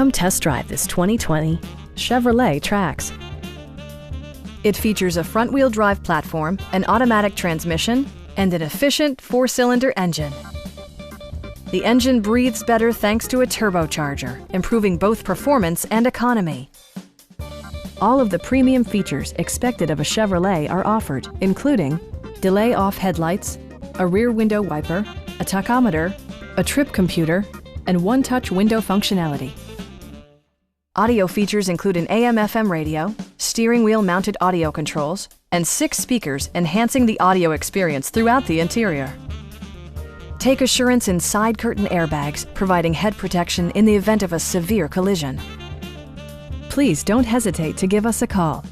Come test drive this 2020 Chevrolet Trax. It features a front-wheel drive platform, an automatic transmission, and an efficient 4-cylinder engine. The engine breathes better thanks to a turbocharger, improving both performance and economy. All of the premium features expected of a Chevrolet are offered, including delay-off headlights, a rear window wiper, a tachometer, a trip computer, and one-touch window functionality. Audio features include an AM/FM radio, steering wheel mounted audio controls, and 6 speakers enhancing the audio experience throughout the interior. Take assurance in side curtain airbags, providing head protection in the event of a severe collision. Please don't hesitate to give us a call.